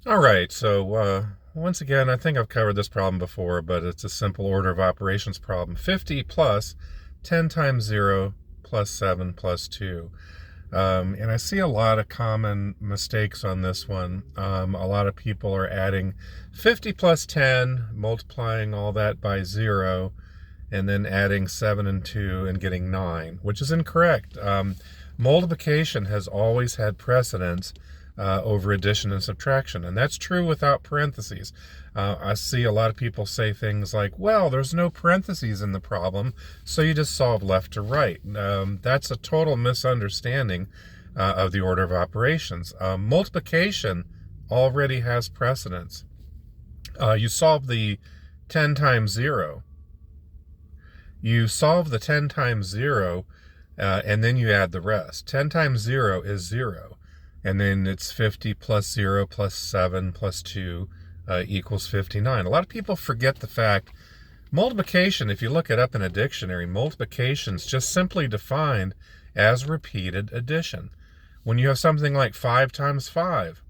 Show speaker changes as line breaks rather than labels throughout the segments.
All right, so once again, I think I've covered this problem before, but it's a simple order of operations problem. 50 plus 10 times 0 plus 7 plus 2. And I see a lot of common mistakes on this one. A lot of people are adding 50 plus 10, multiplying all that by 0, and then adding 7 and 2 and getting 9, which is incorrect. Multiplication has always had precedence over addition and subtraction, and that's true without parentheses. I see a lot of people say things like, well, there's no parentheses in the problem, so you just solve left to right. That's a total misunderstanding of the order of operations. Multiplication already has precedence. You solve the 10 times 0. You solve the 10 times 0, and then you add the rest. 10 times 0 is 0. And then it's 50 plus 0 plus 7 plus 2 equals 59. A lot of people forget the fact multiplication, if you look it up in a dictionary, multiplication is just simply defined as repeated addition. When you have something like 5 times 5,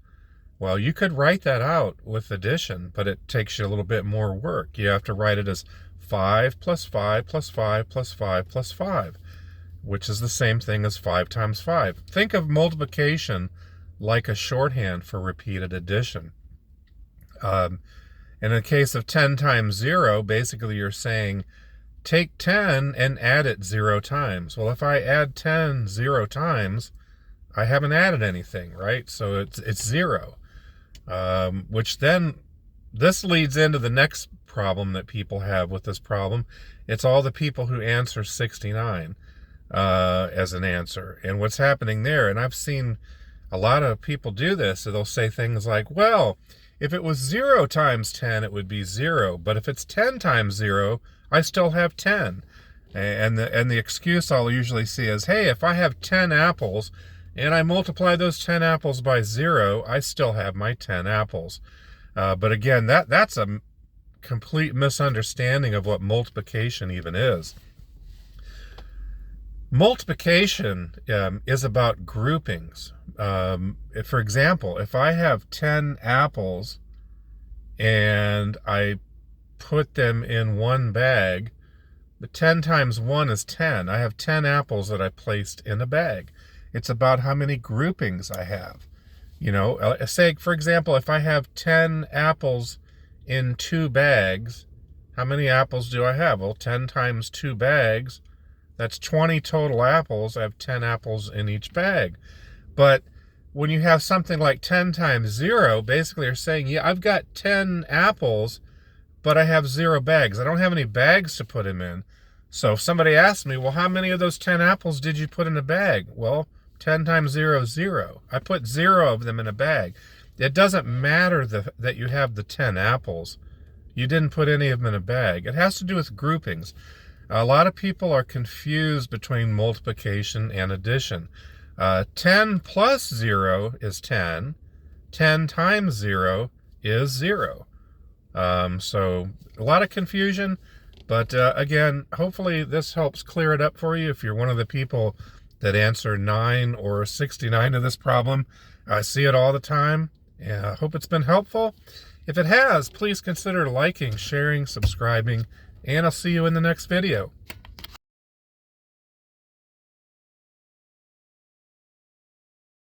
well, you could write that out with addition, but it takes you a little bit more work. You have to write it as 5 plus 5 plus 5 plus 5 plus 5, which is the same thing as 5 times 5. Think of multiplication like a shorthand for repeated addition. In the case of 10 times 0, basically you're saying, take 10 and add it 0 times. Well, if I add 10 0 times, I haven't added anything, right? So it's 0. Which then, this leads into the next problem that people have with this problem. It's all the people who answer 69 as an answer. And what's happening there, and I've seen a lot of people do this, so they'll say things like, well, if it was 0 times 10, it would be 0. But if it's 10 times 0, I still have 10. And the excuse I'll usually see is, hey, if I have 10 apples and I multiply those 10 apples by 0, I still have my 10 apples. But again, that's a complete misunderstanding of what multiplication even is. Multiplication is about groupings. For example, if I have 10 apples and I put them in one bag, the 10 times 1 is 10. I have 10 apples that I placed in a bag. It's about how many groupings I have. You know, say, for example, if I have 10 apples in 2 bags, how many apples do I have? Well, 10 times 2 bags, that's 20 total apples. I have 10 apples in each bag. But when you have something like 10 times 0, basically you're saying, yeah, I've got 10 apples, but I have 0 bags. I don't have any bags to put them in. So if somebody asks me, well, how many of those 10 apples did you put in a bag? Well, 10 times 0 is 0. I put 0 of them in a bag. It doesn't matter that you have the 10 apples. You didn't put any of them in a bag. It has to do with groupings. A lot of people are confused between multiplication and addition. 10 plus 0 is 10. 10 times 0 is 0. So a lot of confusion, but again, hopefully this helps clear it up for you if you're one of the people that answer 9 or 69 of this problem. I see it all the time. I hope it's been helpful. If it has, please consider liking, sharing, subscribing, and I'll see you in the next video.